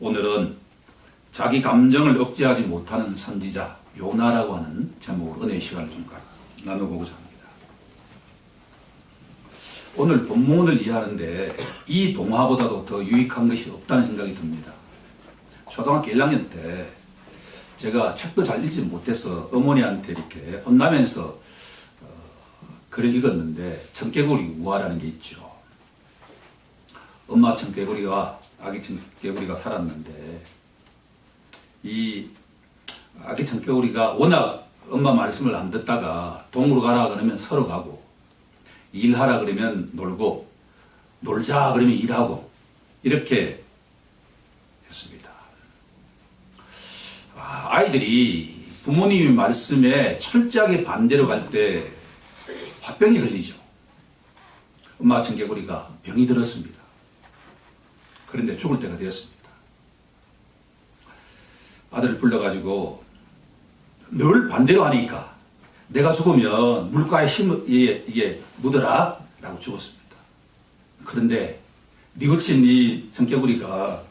오늘은 자기 감정을 억제하지 못하는 선지자 요나라고 하는 제목으로 은혜의 시간을 좀 나눠보고자 합니다. 오늘 본문을 이해하는데 이 동화보다도 더 유익한 것이 없다는 생각이 듭니다. 초등학교 1학년 때 제가 책도 잘 읽지 못해서 어머니한테 이렇게 혼나면서 글을 읽었는데 청개구리 우화라는 게 있죠. 엄마 청개구리와 아기 청개구리가 살았는데 이 아기 청개구리가 워낙 엄마 말씀을 안 듣다가 동으로 가라 그러면 서로 가고, 일하라 그러면 놀고, 놀자 그러면 일하고, 이렇게 했습니다. 아이들이 부모님의 말씀에 철저하게 반대로 갈 때 화병이 걸리죠. 엄마 청개구리가 병이 들었습니다. 그런데 죽을 때가 되었습니다. 아들을 불러가지고 늘 반대로 하니까 내가 죽으면 물가에 이게 묻어라 라고 죽었습니다. 그런데 니고친 이 청개구리가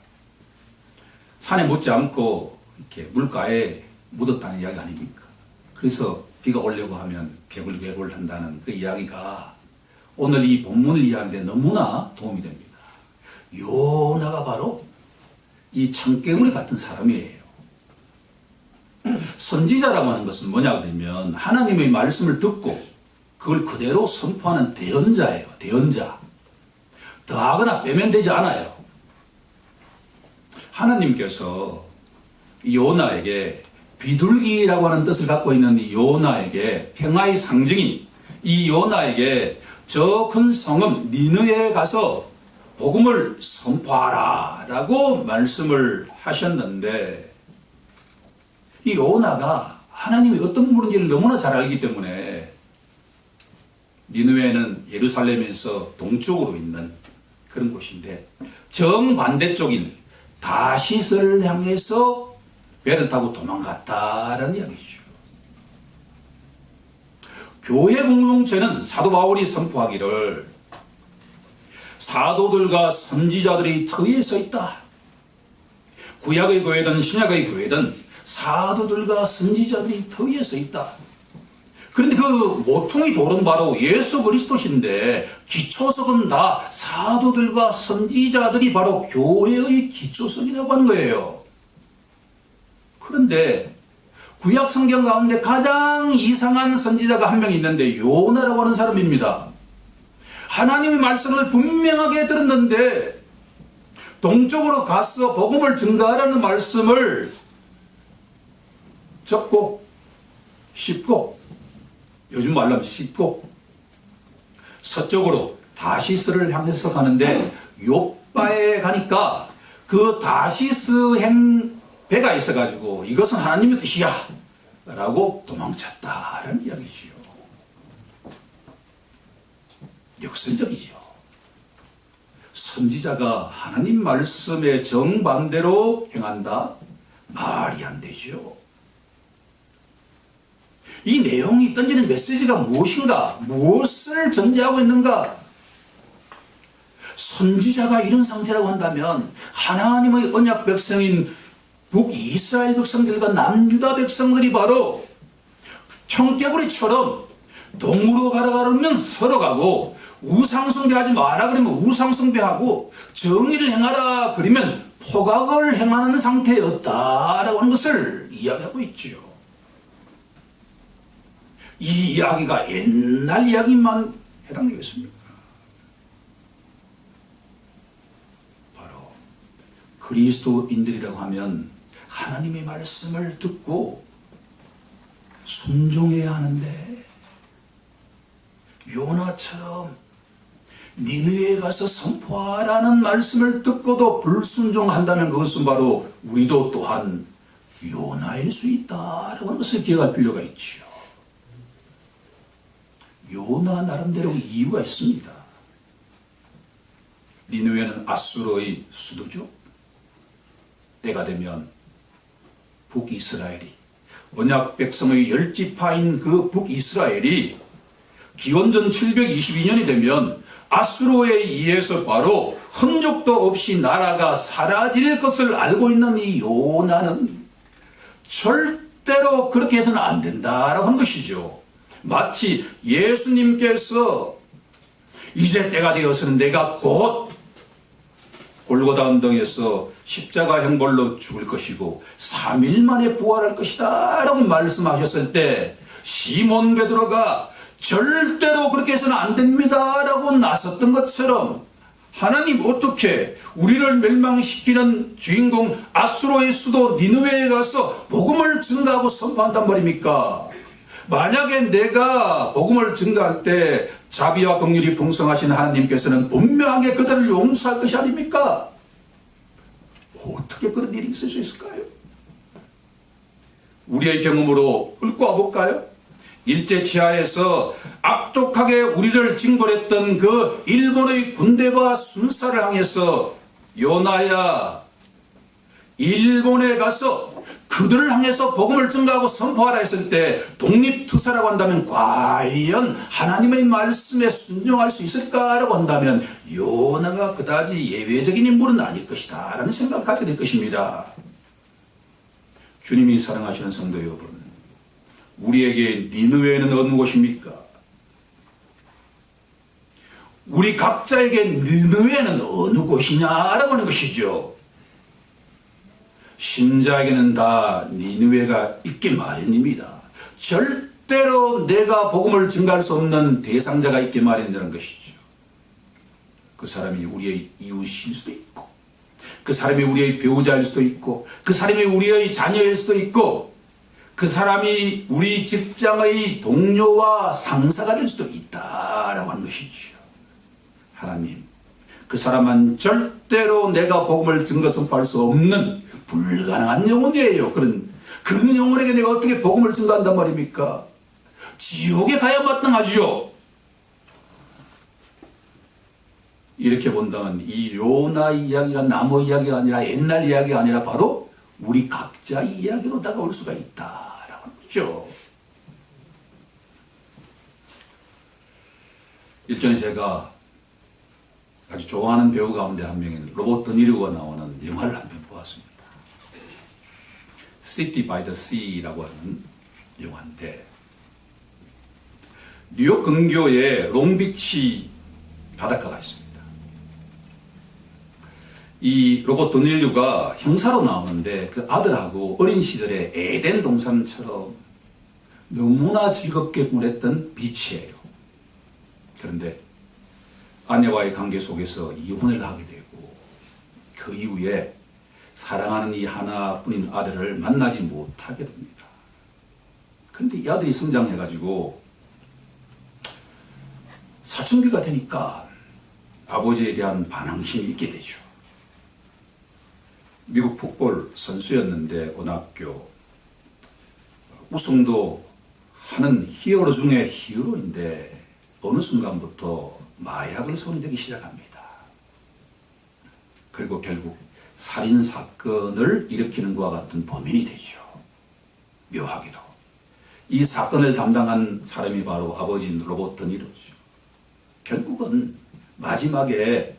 산에 묻지 않고 이렇게 물가에 묻었다는 이야기 아닙니까? 그래서 비가 오려고 하면 개굴개굴 한다는 그 이야기가 오늘 이 본문을 이해하는데 너무나 도움이 됩니다. 요나가 바로 이 청개구리 같은 사람이에요. 선지자라고 하는 것은 뭐냐 그러면 하나님의 말씀을 듣고 그걸 그대로 선포하는 대언자예요. 대언자. 더하거나 빼면 되지 않아요. 하나님께서 요나에게 비둘기라고 하는 뜻을 갖고 있는 이 요나에게 평화의 상징인 이 요나에게 저 큰 성읍 니느웨에 가서 복음을 선포하라 라고 말씀을 하셨는데, 이 요나가 하나님이 어떤 분인지를 너무나 잘 알기 때문에 니느웨는 예루살렘에서 동쪽으로 있는 그런 곳인데 정반대쪽인 다시스를 향해서 배를 타고 도망갔다라는 이야기죠. 교회 공동체는 사도 바울이 선포하기를 사도들과 선지자들이 터위에 서 있다. 구약의 교회든 신약의 교회든 사도들과 선지자들이 터위에 서 있다. 그런데 그 모퉁이 돌은 바로 예수 그리스도신데 기초석은 다 사도들과 선지자들이 바로 교회의 기초석이라고 하는 거예요. 그런데 구약 성경 가운데 가장 이상한 선지자가 한 명 있는데 요나라고 하는 사람입니다. 하나님의 말씀을 분명하게 들었는데 동쪽으로 가서 복음을 증거하라는 말씀을 적고 씹고, 요즘 말로 하면 씹고 서쪽으로 다시스를 향해서 가는데 요바에 가니까 그 다시스 배가 있어가지고 이것은 하나님의 뜻이야 라고 도망쳤다라는 이야기지요. 역설적이죠. 선지자가 하나님 말씀에 정반대로 행한다? 말이 안 되죠. 이 내용이 던지는 메시지가 무엇인가? 무엇을 전제하고 있는가? 선지자가 이런 상태라고 한다면 하나님의 언약 백성인 북이스라엘 백성들과 남유다 백성들이 바로 청개구리처럼 동으로 가라 그러면 서로 가고, 우상숭배하지 마라 그러면 우상숭배하고, 정의를 행하라 그러면 포각을 행하는 상태였다라고 하는 것을 이야기하고 있죠. 이 이야기가 옛날 이야기만 해당되겠습니까? 바로 그리스도인들이라고 하면 하나님의 말씀을 듣고 순종해야 하는데, 요나처럼 니느웨에 가서 선포하라는 말씀을 듣고도 불순종한다면 그것은 바로 우리도 또한 요나일 수 있다라고 하는 것을 기억할 필요가 있죠. 요나 나름대로 이유가 있습니다. 니느웨는 아수르의 수도죠. 때가 되면 북이스라엘이, 언약 백성의 10지파인 그 북이스라엘이 기원전 722년이 되면 아수르에 의해서 바로 흔적도 없이 나라가 사라질 것을 알고 있는 이 요나는 절대로 그렇게 해서는 안 된다라고 한 것이죠. 마치 예수님께서 이제 때가 되어서는 내가 곧 골고다 언덕에서 십자가 형벌로 죽을 것이고 3일 만에 부활할 것이다 라고 말씀하셨을 때 시몬 베드로가 절대로 그렇게 해서는 안 됩니다 라고 나섰던 것처럼 하나님 어떻게 우리를 멸망시키는 주인공 아수르의 수도 니느웨에 가서 복음을 증거하고 선포한단 말입니까? 만약에 내가 복음을 증거할 때 자비와 긍휼이 풍성하신 하나님께서는 분명하게 그들을 용서할 것이 아닙니까? 어떻게 그런 일이 있을 수 있을까요? 우리의 경험으로 읊고 와볼까요? 일제 치하에서 악독하게 우리를 징벌했던 그 일본의 군대와 순사를 향해서 요나야 일본에 가서 그들을 향해서 복음을 증거하고 선포하라 했을 때 독립투사라고 한다면 과연 하나님의 말씀에 순종할 수 있을까라고 한다면 요나가 그다지 예외적인 인물은 아닐 것이다 라는 생각을 갖게 될 것입니다. 주님이 사랑하시는 성도 여러분, 우리에게 니느웨는 어느 곳입니까? 우리 각자에게 니느웨는 어느 곳이냐라고 하는 것이죠. 신자에게는 다 니느웨가 있기 마련입니다. 절대로 내가 복음을 증거할 수 없는 대상자가 있기 마련이라는 것이죠. 그 사람이 우리의 이웃일 수도 있고, 그 사람이 우리의 배우자일 수도 있고, 그 사람이 우리의 자녀일 수도 있고, 그 사람이 우리 직장의 동료와 상사가 될 수도 있다라고 하는 것이죠. 하나님, 그 사람은 절대로 내가 복음을 증거 선포할 수 없는 불가능한 영혼이에요. 그런 영혼에게 내가 어떻게 복음을 증거한단 말입니까? 지옥에 가야 마땅하죠. 이렇게 본다면 이 요나 이야기가 남의 이야기가 아니라 옛날 이야기가 아니라 바로 우리 각자의 이야기로 다가올 수가 있다라고 하는 거죠. 일전에 제가 아주 좋아하는 배우 가운데 한 명인 로버트 드니로가 나오는 영화를 한 편 보았습니다. City by the Sea라고 하는 영화인데 뉴욕 근교에 롱비치 바닷가가 있습니다. 이 로버트 드니로가 형사로 나오는데 그 아들하고 어린 시절에 에덴 동산처럼 너무나 즐겁게 보냈던 비치예요. 그런데 아내와의 관계 속에서 이혼을 하게 되고 그 이후에 사랑하는 이 하나뿐인 아들을 만나지 못하게 됩니다. 그런데 이 아들이 성장해가지고 사춘기가 되니까 아버지에 대한 반항심이 있게 되죠. 미국 풋볼 선수였는데 고등학교 우승도 하는 히어로 중에 히어로인데 어느 순간부터 마약을 손대기 시작합니다. 그리고 결국 살인사건을 일으키는 것과 같은 범인이 되죠. 묘하게도. 이 사건을 담당한 사람이 바로 아버지인 로버트 드니로죠. 결국은 마지막에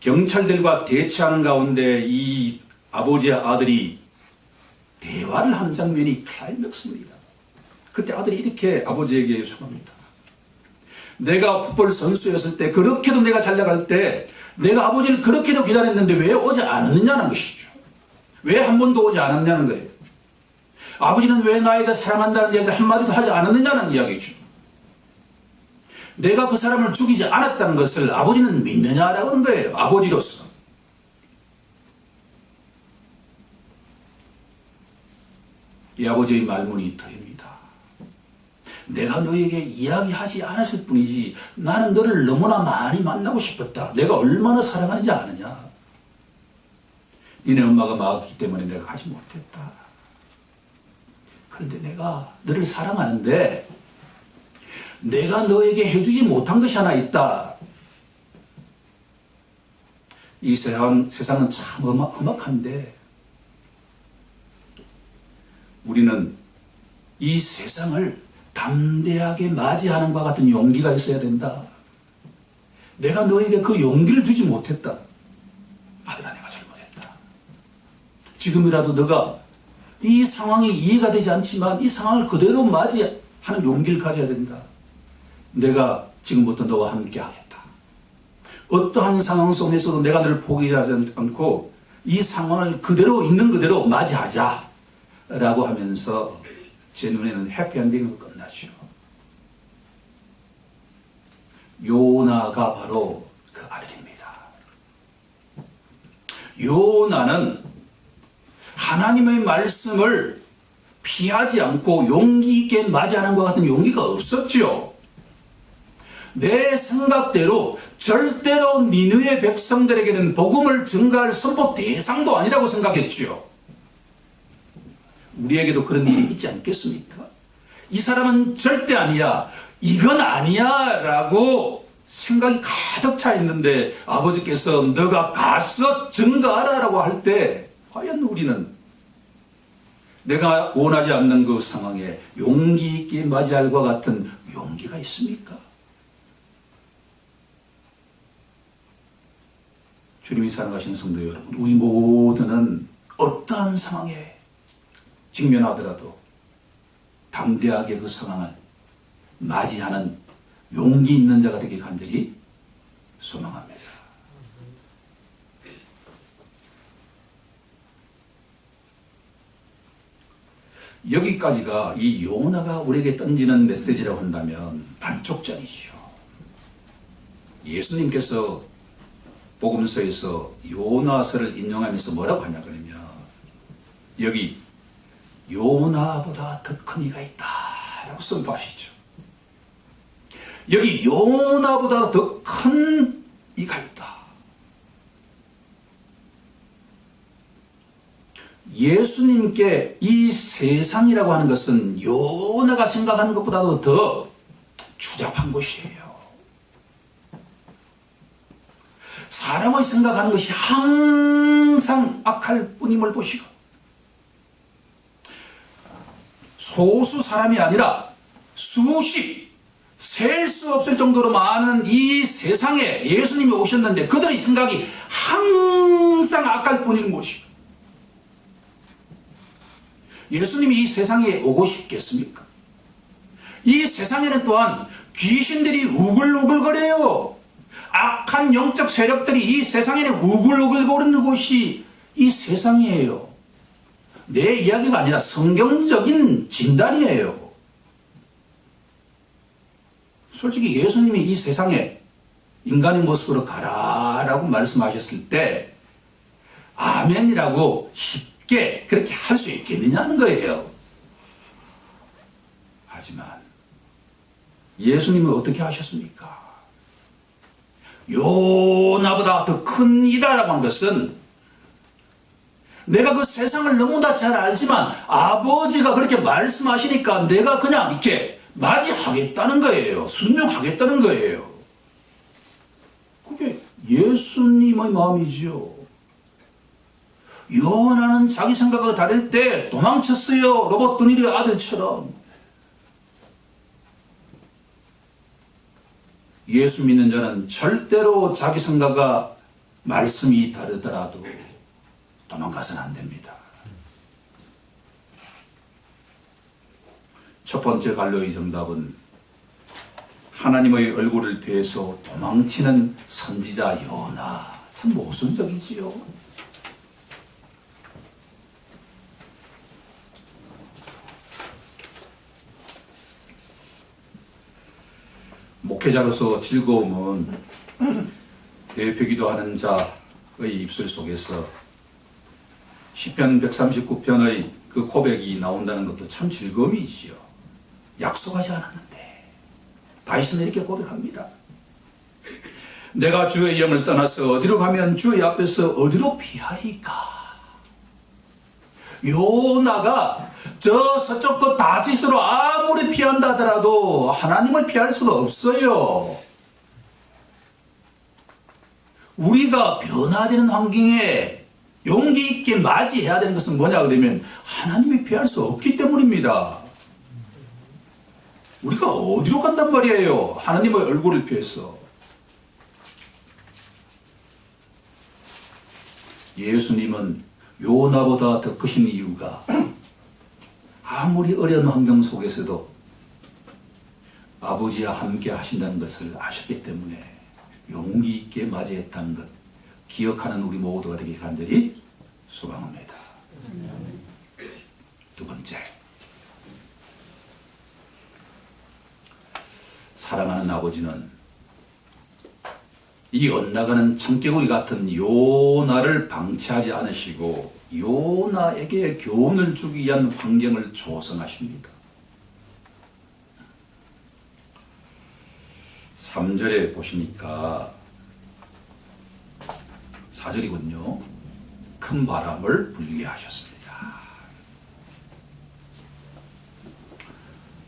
경찰들과 대치하는 가운데 이 아버지와 아들이 대화를 하는 장면이 클라이맥스입니다. 그때 아들이 이렇게 아버지에게 요청합니다. 내가 풋볼 선수였을 때 그렇게도 내가 잘 나갈 때 내가 아버지를 그렇게도 기다렸는데 왜 오지 않았느냐는 것이죠. 왜 한 번도 오지 않았냐는 거예요. 아버지는 왜 나에게 사랑한다는 이야기를 한마디도 하지 않았느냐는 이야기죠. 내가 그 사람을 죽이지 않았다는 것을 아버지는 믿느냐라고 하는 거예요. 아버지로서. 이 아버지의 말문이 터입니다. 내가 너에게 이야기하지 않았을 뿐이지 나는 너를 너무나 많이 만나고 싶었다. 내가 얼마나 사랑하는지 아느냐. 니네 엄마가 막았기 때문에 내가 가지 못했다. 그런데 내가 너를 사랑하는데 내가 너에게 해주지 못한 것이 하나 있다. 이 세상은 참 험악한데 우리는 이 세상을 담대하게 맞이하는 것과 같은 용기가 있어야 된다. 내가 너에게 그 용기를 주지 못했다. 아들아, 내가 잘못했다. 지금이라도 너가 이 상황이 이해가 되지 않지만 이 상황을 그대로 맞이하는 용기를 가져야 된다. 내가 지금부터 너와 함께 하겠다. 어떠한 상황 속에서도 내가 너를 포기하지 않고 이 상황을 그대로 있는 그대로 맞이하자 라고 하면서 제 눈에는 해피엔딩으로 끝나죠. 요나가 바로 그 아들입니다. 요나는 하나님의 말씀을 피하지 않고 용기 있게 맞이하는 것 같은 용기가 없었죠. 내 생각대로 절대로 니느의 백성들에게는 복음을 증거할 선포 대상도 아니라고 생각했죠. 우리에게도 그런 일이 있지 않겠습니까? 이 사람은 절대 아니야, 이건 아니야 라고 생각이 가득 차 있는데 아버지께서 너가 가서 증거하라 라고 할 때 과연 우리는 내가 원하지 않는 그 상황에 용기 있게 맞이할 것 같은 용기가 있습니까? 주님이 사랑하시는 성도 여러분, 우리 모두는 어떠한 상황에 직면하더라도 담대하게 그 상황을 맞이하는 용기 있는 자가 되길 간절히 소망합니다. 여기까지가 이 요나가 우리에게 던지는 메시지라고 한다면 반쪽짜리죠. 예수님께서 복음서에서 요나서를 인용하면서 뭐라고 하냐 그러면 여기 요나보다 더 큰 이가 있다 라고 선포하시죠. 여기 요나보다 더 큰 이가 있다. 예수님께 이 세상이라고 하는 것은 요나가 생각하는 것보다도 더 추잡한 곳이에요. 사람의 생각하는 것이 항상 악할 뿐임을 보시고 소수 사람이 아니라 수십, 셀 수 없을 정도로 많은 이 세상에 예수님이 오셨는데 그들의 생각이 항상 악할 뿐인 것이고 예수님이 이 세상에 오고 싶겠습니까? 이 세상에는 또한 귀신들이 우글우글거려요. 악한 영적 세력들이 이 세상에는 우글우글거리는 곳이 이 세상이에요. 내 이야기가 아니라 성경적인 진단이에요. 솔직히 예수님이 이 세상에 인간의 모습으로 가라라고 말씀하셨을 때 아멘이라고 쉽게 그렇게 할 수 있겠느냐는 거예요. 하지만 예수님은 어떻게 하셨습니까? 요나보다 더 큰 이다라고 하는 것은 내가 그 세상을 너무나 잘 알지만 아버지가 그렇게 말씀하시니까 내가 그냥 이렇게 맞이하겠다는 거예요. 순종하겠다는 거예요. 그게 예수님의 마음이죠. 요나는 자기 생각과 다를 때 도망쳤어요. 로봇 드니르 아들처럼. 예수 믿는 자는 절대로 자기 생각과 말씀이 다르더라도 도망가서는 안 됩니다. 첫 번째 갈로의 정답은 하나님의 얼굴을 피해서 도망치는 선지자 요나. 참 모순적이지요. 목회자로서 즐거움은 대표기도 하는 자의 입술 속에서 시편 139편의 그 고백이 나온다는 것도 참 즐거움이지요. 약속하지 않았는데 다윗은 이렇게 고백합니다. 내가 주의 영을 떠나서 어디로 가면 주의 앞에서 어디로 피하리까? 요나가 저 서쪽 그 다시스로 아무리 피한다 하더라도 하나님을 피할 수가 없어요. 우리가 변화되는 환경에 용기 있게 맞이해야 되는 것은 뭐냐 그러면 하나님이 피할 수 없기 때문입니다. 우리가 어디로 간단 말이에요? 하나님의 얼굴을 피해서. 예수님은 요나보다 더 크신 이유가 아무리 어려운 환경 속에서도 아버지와 함께 하신다는 것을 아셨기 때문에 용기 있게 맞이했다는 것 기억하는 우리 모두가 되길 간절히 소망합니다. 두 번째, 사랑하는 아버지는 이 엇나가는 청개구리 같은 요나를 방치하지 않으시고 요나에게 교훈을 주기 위한 환경을 조성하십니다. 3절에 보시니까 4절이군요. 큰 바람을 불게 하셨습니다.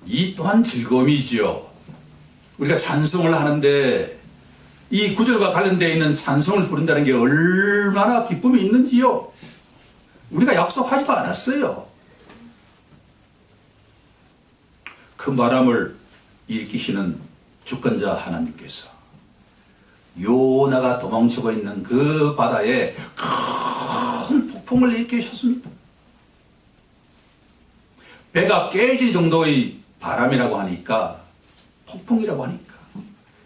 이 또한 즐거움이죠. 우리가 찬송을 하는데 이 구절과 관련되어 있는 찬송을 부른다는 게 얼마나 기쁨이 있는지요. 우리가 약속하지도 않았어요. 큰 바람을 일으키시는 주권자 하나님께서 요나가 도망치고 있는 그 바다에 큰 폭풍을 일으키셨습니다. 배가 깨질 정도의 바람이라고 하니까, 폭풍이라고 하니까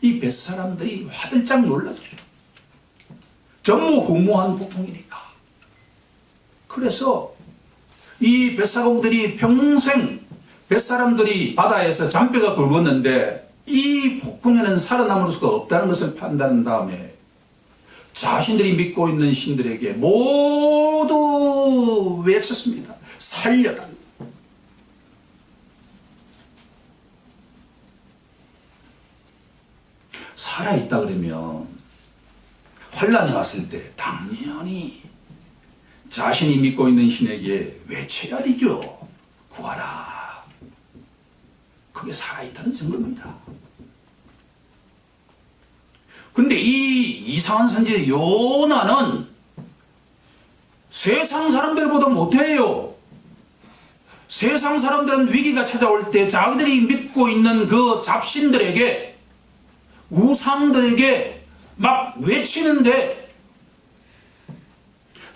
이 뱃사람들이 화들짝 놀라죠. 전무후무한 폭풍이니까. 그래서 이 뱃사공들이 평생 뱃사람들이 바다에서 잔뼈가 굵었는데 이 폭풍에는 살아남을 수가 없다는 것을 판단한 다음에 자신들이 믿고 있는 신들에게 모두 외쳤습니다. 살려달라. 살아있다 그러면 환란이 왔을 때 당연히 자신이 믿고 있는 신에게 외쳐야 되죠. 구하라. 그게 살아있다는 증거입니다. 근데 이 이상한 선지 요나는 세상 사람들보다 못해요. 세상 사람들은 위기가 찾아올 때 자기들이 믿고 있는 그 잡신들에게, 우상들에게 막 외치는데,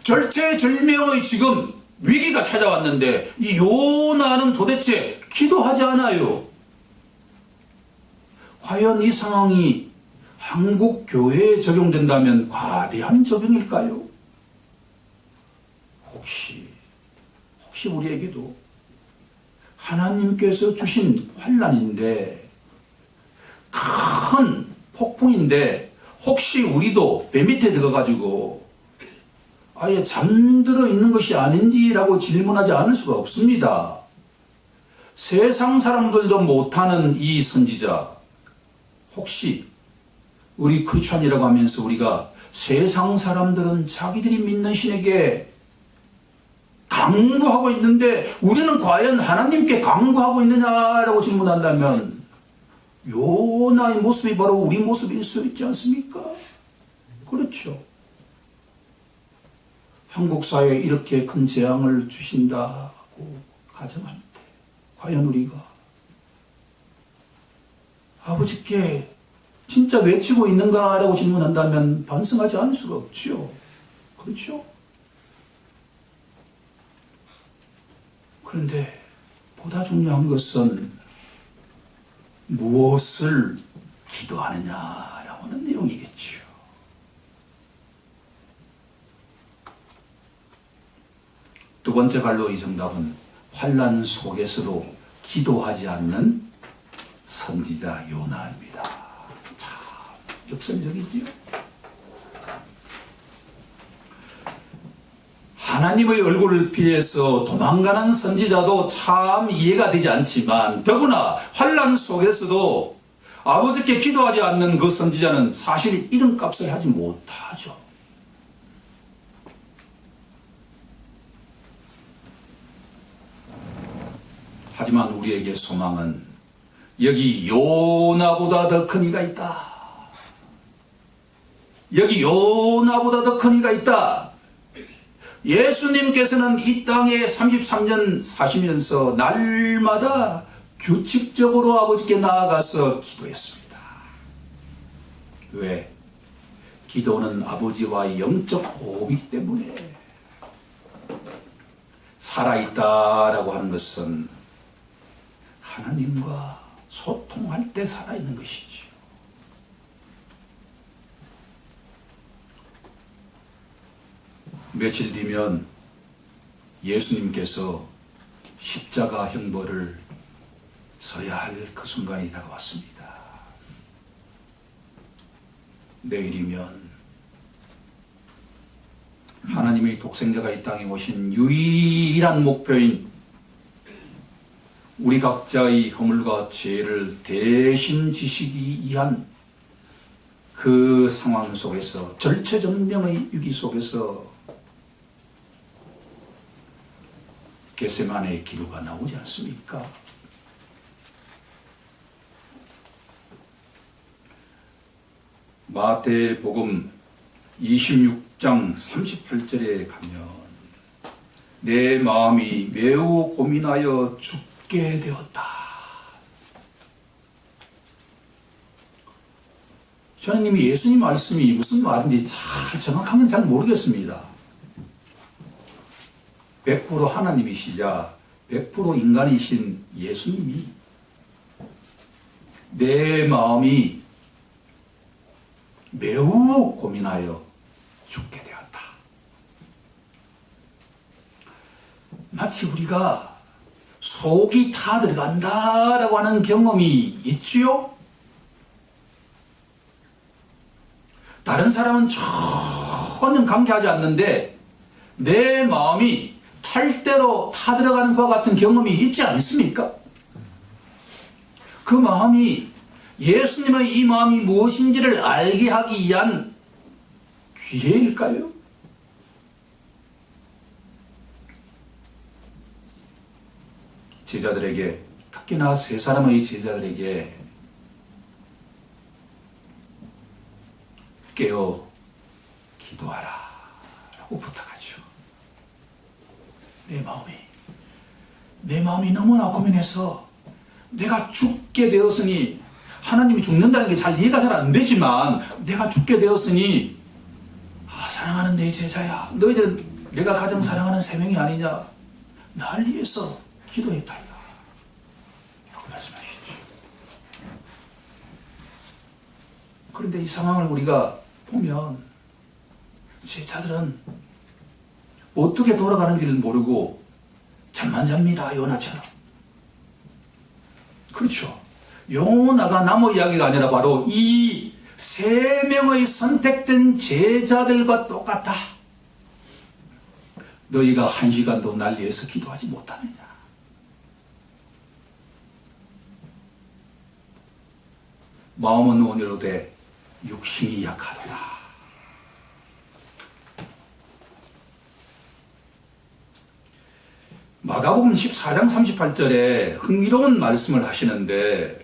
절체절명의 지금 위기가 찾아왔는데 이 요나는 도대체 기도하지 않아요. 과연 이 상황이 한국 교회에 적용된다면 과대한 적용일까요? 혹시 우리에게도 하나님께서 주신 환난인데, 큰 폭풍인데, 혹시 우리도 배 밑에 들어가가지고 아예 잠들어 있는 것이 아닌지라고 질문하지 않을 수가 없습니다. 세상 사람들도 못하는 이 선지자, 혹시 우리 크리스찬이라고 하면서 우리가 세상 사람들은 자기들이 믿는 신에게 강구하고 있는데 우리는 과연 하나님께 강구하고 있느냐라고 질문한다면 요나의 모습이 바로 우리 모습일 수 있지 않습니까? 그렇죠. 한국 사회에 이렇게 큰 재앙을 주신다고 가정할 때 과연 우리가 아버지께 진짜 외치고 있는가라고 질문한다면 반성하지 않을 수가 없죠. 그렇죠? 그런데 보다 중요한 것은 무엇을 기도하느냐라고 하는 내용이겠죠. 두 번째 갈로의 정답은 환난 속에서도 기도하지 않는 선지자 요나입니다. 참 역설적이지요. 하나님의 얼굴을 피해서 도망가는 선지자도 참 이해가 되지 않지만, 더구나 환난 속에서도 아버지께 기도하지 않는 그 선지자는 사실 이름값을 하지 못하죠. 하지만 우리에게 소망은 여기 요나보다 더 큰 이가 있다. 여기 요나보다 더 큰 이가 있다. 예수님께서는 이 땅에 33년 사시면서 날마다 규칙적으로 아버지께 나아가서 기도했습니다. 왜? 기도는 아버지와의 영적 호흡이기 때문에 살아있다라고 하는 것은 하나님과 소통할 때 살아있는 것이지요. 며칠 뒤면 예수님께서 십자가 형벌을 져야 할 그 순간이 다가왔습니다. 내일이면 하나님의 독생자가 이 땅에 오신 유일한 목표인 우리 각자의 허물과 죄를 대신 지시기 위한 그 상황 속에서, 절체절명의 위기 속에서 겟세마네의 기도가 나오지 않습니까? 마태복음 26장 38절에 가면 내 마음이 매우 고민하여 죽게 되었다. 저는 이미 예수님 말씀이 무슨 말인지 정확하게는 잘 모르겠습니다. 100% 하나님이시자 100% 인간이신 예수님이 내 마음이 매우 고민하여 죽게 되었다. 마치 우리가 속이 타 들어간다라고 하는 경험이 있지요? 다른 사람은 전혀 관계하지 않는데 내 마음이 탈 대로 타 들어가는 것과 같은 경험이 있지 않습니까? 그 마음이 예수님의 이 마음이 무엇인지를 알게 하기 위한 기회일까요? 제자들에게, 특히나 세 사람의 제자들에게 깨어 기도하라 라고 부탁하죠. 내 마음이 너무나 고민해서 내가 죽게 되었으니, 하나님이 죽는다는 게 잘 이해가 잘 안 되지만 내가 죽게 되었으니 사랑하는 내 제자야, 너희들은 내가 가장 사랑하는 세 명이 아니냐, 날 위해서 기도해달라 라고 말씀하시죠. 그런데 이 상황을 우리가 보면 제자들은 어떻게 돌아가는지를 모르고 잠만 잡니다. 요나처럼. 그렇죠. 요나가 남의 이야기가 아니라 바로 이 세 명의 선택된 제자들과 똑같다. 너희가 1시간도 날 위해서 기도하지 못하느냐. 마음은 온유로되 육신이 약하도다. 마가복음 14장 38절에 흥미로운 말씀을 하시는데,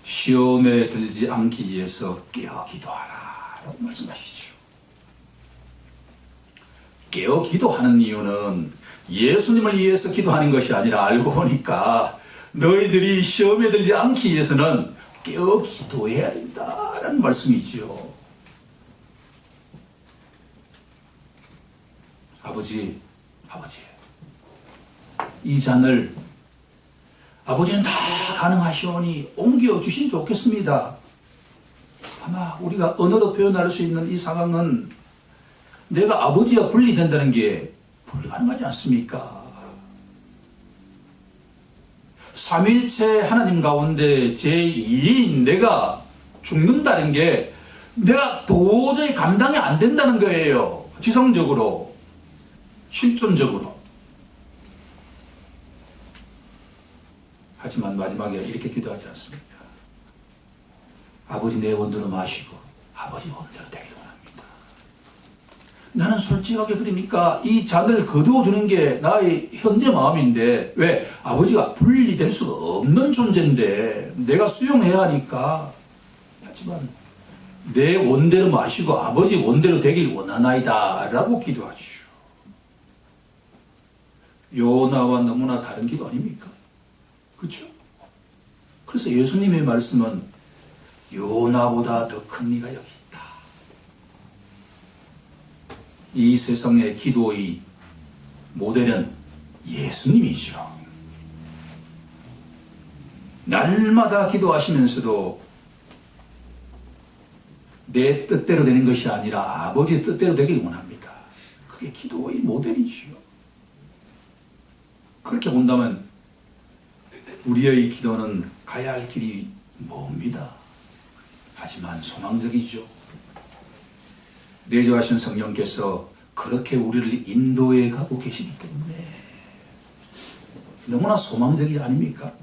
시험에 들지 않기 위해서 깨어 기도하라 라고 말씀하시죠. 깨어 기도하는 이유는 예수님을 위해서 기도하는 것이 아니라, 알고 보니까 너희들이 시험에 들지 않기 위해서는 깨어 기도해야 된다라는 말씀이지요. 아버지, 이 잔을 아버지는 다 가능하시오니 옮겨주시면 좋겠습니다. 아마 우리가 언어로 표현할 수 있는 이 상황은 내가 아버지와 분리된다는 게 불가능하지 않습니까? 삼일체 하나님 가운데 제2인 내가 죽는다는 게 내가 도저히 감당이 안 된다는 거예요. 지성적으로, 실존적으로. 하지만 마지막에 이렇게 기도하지 않습니까? 아버지 내 원대로 마시고 아버지 원대로 되기를 원합니다. 나는 솔직하게 그러니까 이 잔을 거두어 주는 게 나의 현재 마음인데, 왜? 아버지가 분리될 수가 없는 존재인데 내가 수용해야 하니까. 하지만 내 원대로 마시고 아버지 원대로 되길 원하나이다 라고 기도하죠. 요나와 너무나 다른 기도 아닙니까? 그렇죠? 그래서 예수님의 말씀은 요나보다 더 큰 이가 여기 있다. 이 세상의 기도의 모델은 예수님이죠. 날마다 기도하시면서도 내 뜻대로 되는 것이 아니라 아버지 뜻대로 되길 원합니다. 그게 기도의 모델이지요. 그렇게 본다면 우리의 기도는 가야 할 길이 멉니다. 하지만 소망적이죠. 내주하신 성령께서 그렇게 우리를 인도해 가고 계시기 때문에 너무나 소망적이 아닙니까?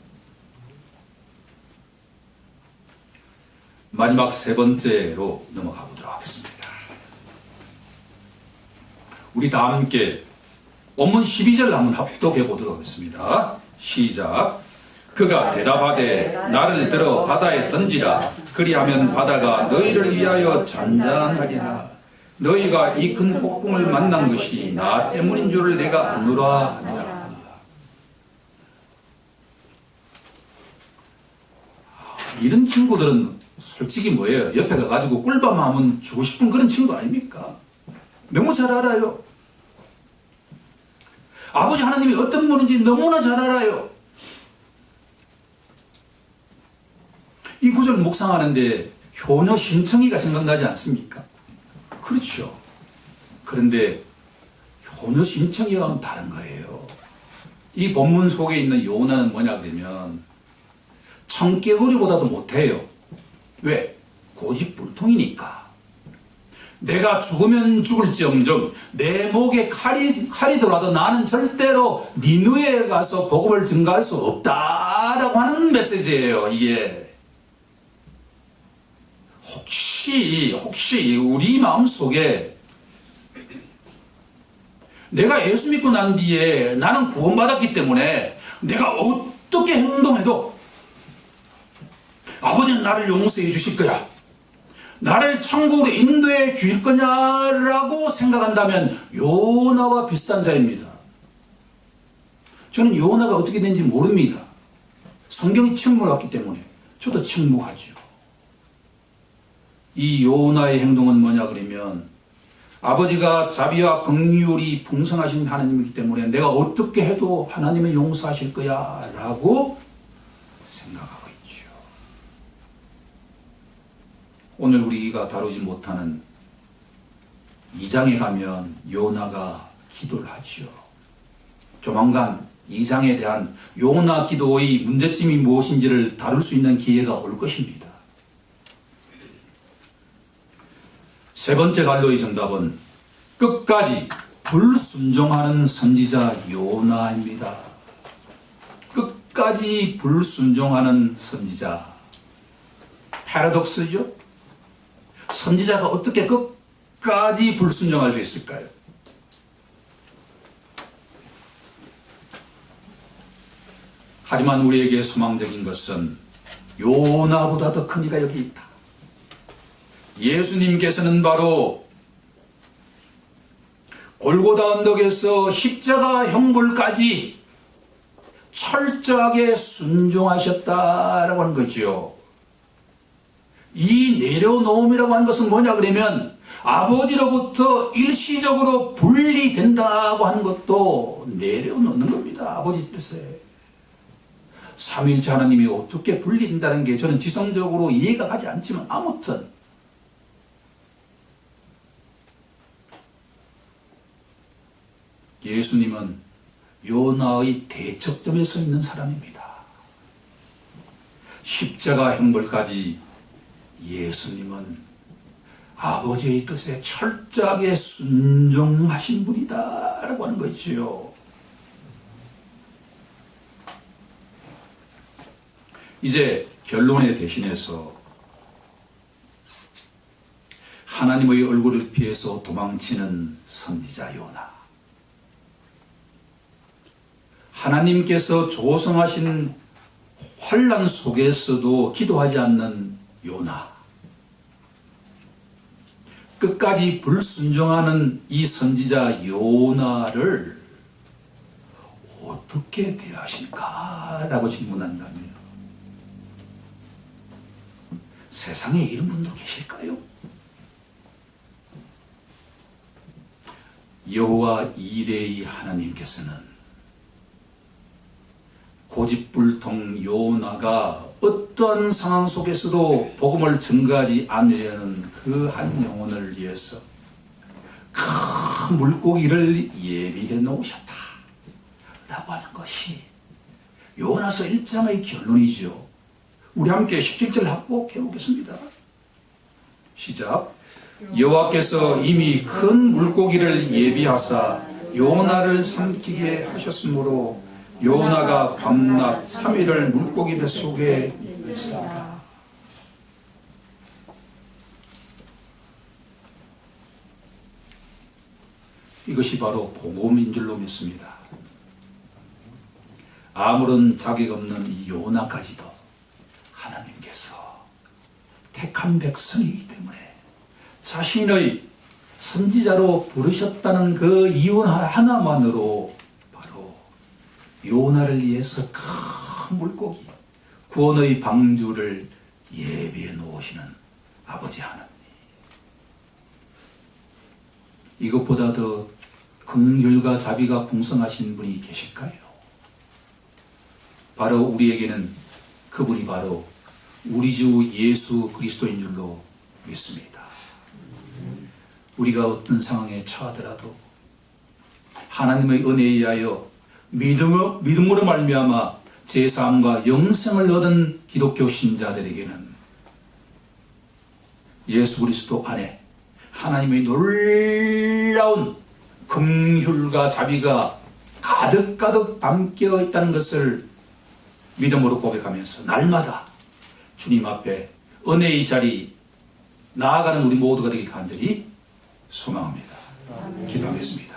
마지막 세 번째로 넘어가 보도록 하겠습니다. 우리 다 함께 본문 12절 한번 합독해 보도록 하겠습니다. 시작. 그가 대답하되 나를 들어 바다에 던지라. 그리하면 바다가 너희를 위하여 잔잔하리라. 너희가 이 큰 폭풍을 만난 것이 나 때문인 줄을 내가 아노라 하니라. 이런 친구들은 솔직히 뭐예요? 옆에 가가지고 꿀밤 하면 주고 싶은 그런 친구 아닙니까? 너무 잘 알아요. 아버지 하나님이 어떤 분인지 너무나 잘 알아요. 이 구절 묵상하는데 효녀 심청이가 생각나지 않습니까? 그렇죠. 그런데 효녀 심청이와는 다른 거예요. 이 본문 속에 있는 요나는 뭐냐 그러면 청개구리보다도 못해요. 왜? 고집불통이니까. 내가 죽으면 죽을지언정 내 목에 칼이 들어와도 나는 절대로 니느웨에 가서 복음을 증가할 수 없다라고 하는 메시지예요. 이게 혹시 우리 마음속에 내가 예수 믿고 난 뒤에 나는 구원받았기 때문에 내가 어떻게 행동해도 아버지는 나를 용서해 주실 거야, 나를 천국으로 인도해 주실 거냐라고 생각한다면 요나와 비슷한 자입니다. 저는 요나가 어떻게 된지 모릅니다. 성경이 침묵했기 때문에 저도 침묵하죠. 이 요나의 행동은 뭐냐 그러면 아버지가 자비와 긍휼이 풍성하신 하나님이기 때문에 내가 어떻게 해도 하나님은 용서하실 거야 라고 생각하고 있죠. 오늘 우리가 다루지 못하는 2장에 가면 요나가 기도를 하죠. 조만간 2장에 대한 요나 기도의 문제점이 무엇인지를 다룰 수 있는 기회가 올 것입니다. 세 번째 갈로의 정답은 끝까지 불순종하는 선지자 요나입니다. 끝까지 불순종하는 선지자. 패러독스죠? 선지자가 어떻게 끝까지 불순종할 수 있을까요? 하지만 우리에게 소망적인 것은 요나보다 더 큰 이가 여기 있다. 예수님께서는 바로 골고다 언덕에서 십자가 형벌까지 철저하게 순종하셨다라고 하는 거죠. 이 내려놓음이라고 하는 것은 뭐냐 그러면 아버지로부터 일시적으로 분리된다고 하는 것도 내려놓는 겁니다. 아버지 뜻에. 삼위일체 하나님이 어떻게 분리된다는 게 저는 지성적으로 이해가 가지 않지만 아무튼 예수님은 요나의 대척점에 서 있는 사람입니다. 십자가 형벌까지 예수님은 아버지의 뜻에 철저하게 순종하신 분이다라고 하는 거죠. 이제 결론에 대신해서 하나님의 얼굴을 피해서 도망치는 선지자 요나. 하나님께서 조성하신 환난 속에서도 기도하지 않는 요나. 끝까지 불순종하는 이 선지자 요나를 어떻게 대하실까라고 질문한다면 세상에 이런 분도 계실까요? 여호와 이레의 하나님께서는 고집불통 요나가 어떠한 상황 속에서도 복음을 증거하지 않으려는 그 한 영혼을 위해서 큰 물고기를 예비해 놓으셨다 라고 하는 것이 요나서 1장의 결론이죠. 우리 함께 17절 합독해 보겠습니다. 시작. 여호와께서 이미 큰 물고기를 예비하사 요나를 삼키게 하셨으므로 요나가 밤낮 3일을 물고기 뱃속에 있었다. 이것이 바로 복음인 줄로 믿습니다. 아무런 자격 없는 이 요나까지도 하나님께서 택한 백성이기 때문에 자신의 선지자로 부르셨다는 그 이유 하나만으로 바로 요나를 위해서 큰 물고기, 구원의 방주를 예비해 놓으시는 아버지 하나님. 이것보다 더 긍휼과 자비가 풍성하신 분이 계실까요? 바로 우리에게는 그분이 바로 우리 주 예수 그리스도인 줄로 믿습니다. 우리가 어떤 상황에 처하더라도 하나님의 은혜에 의하여 믿음으로 말미암아 제사함과 영생을 얻은 기독교 신자들에게는 예수 그리스도 안에 하나님의 놀라운 긍휼과 자비가 가득가득 담겨 있다는 것을 믿음으로 고백하면서 날마다 주님 앞에 은혜의 자리 나아가는 우리 모두가 되길 간절히 소망합니다. 기도하겠습니다.